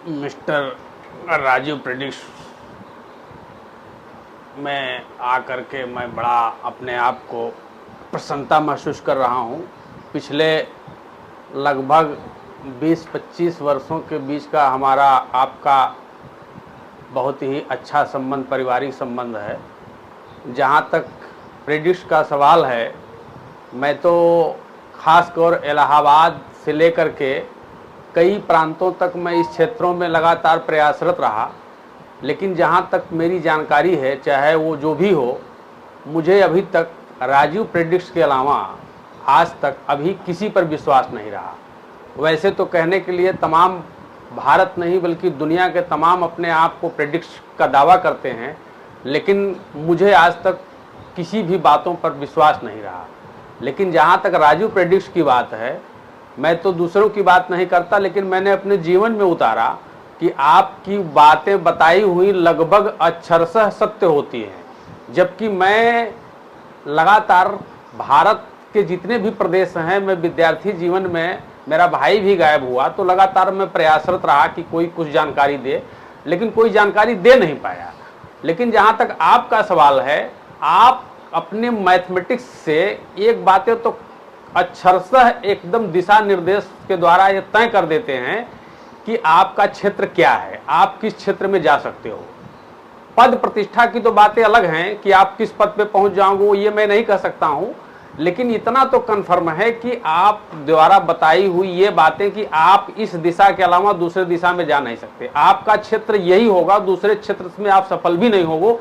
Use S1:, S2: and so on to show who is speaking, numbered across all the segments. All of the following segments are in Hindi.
S1: मिस्टर राजीव प्रेडिक्स में आकर के मैं बड़ा अपने आप को प्रसन्नता महसूस कर रहा हूँ। पिछले लगभग 20-25 वर्षों के बीच का हमारा आपका बहुत ही अच्छा संबंध, पारिवारिक संबंध है। जहाँ तक प्रेडिक्स का सवाल है, मैं तो ख़ासकर इलाहाबाद से लेकर के कई प्रांतों तक मैं इस क्षेत्रों में लगातार प्रयासरत रहा, लेकिन जहाँ तक मेरी जानकारी है, चाहे वो जो भी हो, मुझे अभी तक राजीव प्रेडिक्स के अलावा आज तक अभी किसी पर विश्वास नहीं रहा। वैसे तो कहने के लिए तमाम भारत नहीं बल्कि दुनिया के तमाम अपने आप को प्रेडिक्स का दावा करते हैं, लेकिन मुझे आज तक किसी भी बातों पर विश्वास नहीं रहा। लेकिन जहाँ तक राजीव प्रेडिक्स की बात है, मैं तो दूसरों की बात नहीं करता, लेकिन मैंने अपने जीवन में उतारा कि आपकी बातें बताई हुई लगभग अक्षरशः सत्य होती हैं। जबकि मैं लगातार भारत के जितने भी प्रदेश हैं, मैं विद्यार्थी जीवन में मेरा भाई भी गायब हुआ तो लगातार मैं प्रयासरत रहा कि कोई कुछ जानकारी दे, लेकिन कोई जानकारी दे नहीं पाया। लेकिन जहाँ तक आपका सवाल है, आप अपने मैथमेटिक्स से एक बातें तो अक्षरशः एकदम दिशा निर्देश के द्वारा ये तय कर देते हैं कि आपका क्षेत्र क्या है, आप किस क्षेत्र में जा सकते हो। पद प्रतिष्ठा की तो बातें अलग हैं कि आप किस पद पे पहुंच जाओगे, ये मैं नहीं कह सकता हूं, लेकिन इतना तो कन्फर्म है कि आप द्वारा बताई हुई ये बातें कि आप इस दिशा के अलावा दूसरे दिशा में जा नहीं सकते, आपका क्षेत्र यही होगा, दूसरे क्षेत्र में आप सफल भी नहीं होगो।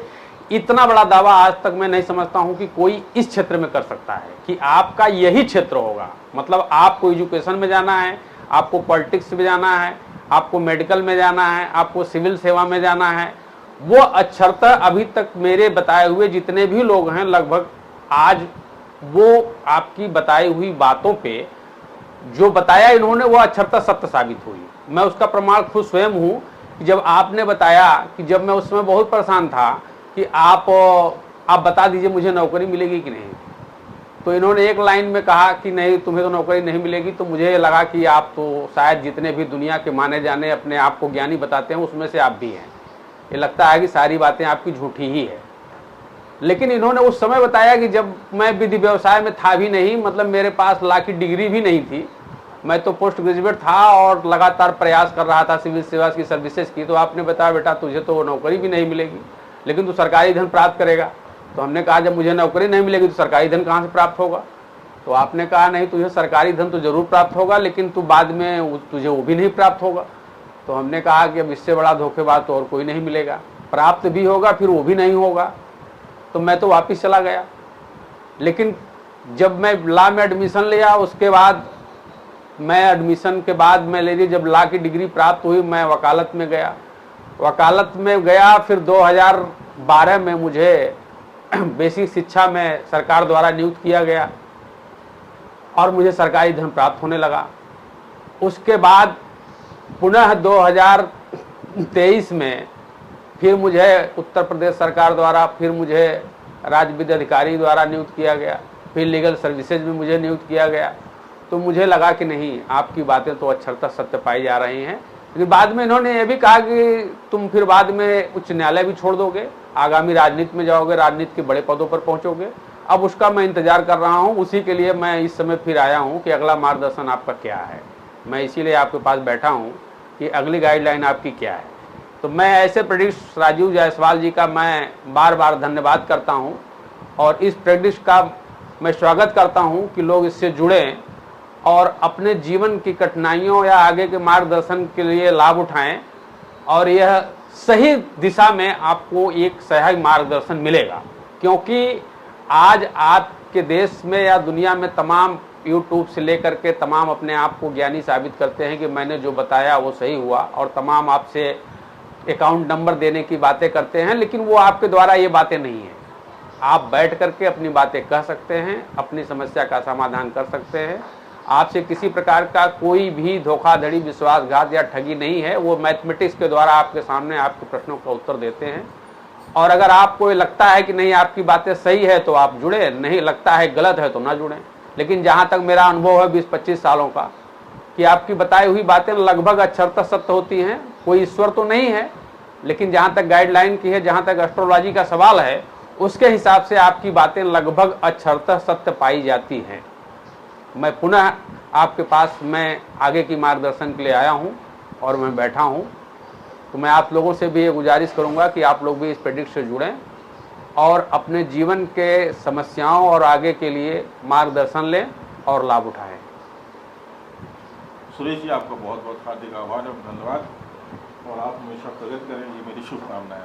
S1: इतना बड़ा दावा आज तक मैं नहीं समझता हूं कि कोई इस क्षेत्र में कर सकता है कि आपका यही क्षेत्र होगा। मतलब आपको एजुकेशन में जाना है, आपको पॉलिटिक्स में जाना है, आपको मेडिकल में जाना है, आपको सिविल सेवा में जाना है, वो अक्षरतः अभी तक मेरे बताए हुए जितने भी लोग हैं लगभग आज वो आपकी बताई हुई बातों पे जो बताया इन्होंने वो अक्षरतः सत्य साबित हुई। मैं उसका प्रमाण खुद स्वयं हूँ कि जब आपने बताया कि जब मैं उस समय बहुत परेशान था कि आप बता दीजिए मुझे नौकरी मिलेगी कि नहीं, तो इन्होंने एक लाइन में कहा कि नहीं तुम्हें तो नौकरी नहीं मिलेगी, तो मुझे लगा कि आप तो शायद जितने भी दुनिया के माने जाने अपने आप को ज्ञानी बताते हैं उसमें से आप भी हैं। ये लगता है कि सारी बातें आपकी झूठी ही है। लेकिन इन्होंने उस समय बताया कि जब मैं विधि व्यवसाय में था भी नहीं, मतलब मेरे पास लॉ की डिग्री भी नहीं थी, मैं तो पोस्ट ग्रेजुएट था और लगातार प्रयास कर रहा था सिविल सेवा की सर्विसेज की, तो आपने बताया बेटा तुझे तो नौकरी भी नहीं मिलेगी लेकिन तू सरकारी धन प्राप्त करेगा। तो हमने कहा जब मुझे नौकरी नहीं मिलेगी तो सरकारी धन कहाँ से प्राप्त होगा? तो आपने कहा नहीं तुझे सरकारी धन तो जरूर प्राप्त होगा, लेकिन तू बाद में तुझे वो भी नहीं प्राप्त होगा। तो हमने कहा कि अब इससे बड़ा धोखेबाज तो और कोई नहीं मिलेगा, प्राप्त भी होगा फिर वो भी नहीं होगा। तो मैं तो वापस चला गया। लेकिन जब मैं लॉ में एडमिशन लिया, उसके बाद मैं एडमिशन के बाद मैं ले ली, जब लॉ की डिग्री प्राप्त हुई मैं वकालत में गया। फिर 2012 में मुझे बेसिक शिक्षा में सरकार द्वारा नियुक्त किया गया और मुझे सरकारी धन प्राप्त होने लगा। उसके बाद पुनः 2023 में फिर मुझे उत्तर प्रदेश सरकार द्वारा फिर मुझे राज्य विद्या अधिकारी द्वारा नियुक्त किया गया, फिर लीगल सर्विसेज में मुझे नियुक्त किया गया। तो मुझे लगा कि नहीं आपकी बातें तो अक्षरतः सत्य पाई जा रही हैं। लेकिन बाद में इन्होंने ये भी कहा कि तुम फिर बाद में उच्च न्यायालय भी छोड़ दोगे, आगामी राजनीति में जाओगे, राजनीति के बड़े पदों पर पहुंचोगे। अब उसका मैं इंतजार कर रहा हूं, उसी के लिए मैं इस समय फिर आया हूं कि अगला मार्गदर्शन आपका क्या है। मैं इसीलिए आपके पास बैठा हूं कि अगली गाइडलाइन आपकी क्या है। तो मैं ऐसे प्रेडिक्स राजीव जायसवाल जी का मैं बार बार धन्यवाद करता हूं और इस प्रेडिक्स का मैं स्वागत करता हूं कि लोग इससे जुड़ें और अपने जीवन की कठिनाइयों या आगे के मार्गदर्शन के लिए लाभ उठाएं और यह सही दिशा में आपको एक सही मार्गदर्शन मिलेगा। क्योंकि आज आपके देश में या दुनिया में तमाम यूट्यूब से लेकर के तमाम अपने आप को ज्ञानी साबित करते हैं कि मैंने जो बताया वो सही हुआ, और तमाम आपसे अकाउंट नंबर देने की बातें करते हैं, लेकिन वो आपके द्वारा ये बातें नहीं है। आप बैठ करके अपनी बातें कह सकते हैं, अपनी समस्या का समाधान कर सकते हैं। आपसे किसी प्रकार का कोई भी धोखाधड़ी, विश्वासघात या ठगी नहीं है। वो मैथमेटिक्स के द्वारा आपके सामने आपके प्रश्नों का उत्तर देते हैं। और अगर आपको लगता है कि नहीं आपकी बातें सही है तो आप जुड़े, नहीं लगता है गलत है तो ना जुड़ें। लेकिन जहाँ तक मेरा अनुभव है 20-25 सालों का कि आपकी बताई हुई बातें लगभग अक्षरतः सत्य होती हैं। कोई ईश्वर तो नहीं है, लेकिन जहाँ तक गाइडलाइन की है, जहाँ तक एस्ट्रोलॉजी का सवाल है, उसके हिसाब से आपकी बातें लगभग अक्षरतः सत्य पाई जाती हैं। मैं पुनः आपके पास मैं आगे की मार्गदर्शन के लिए आया हूँ और मैं बैठा हूँ। तो मैं आप लोगों से भी ये गुजारिश करूँगा कि आप लोग भी इस प्रेडिक्ट से जुड़ें और अपने जीवन के समस्याओं और आगे के लिए मार्गदर्शन लें और लाभ उठाएं।
S2: सुरेश जी, आपका बहुत बहुत हार्दिक आभार और धन्यवाद, और आप हमेशा प्रगति करें, ये मेरी शुभकामनाएं।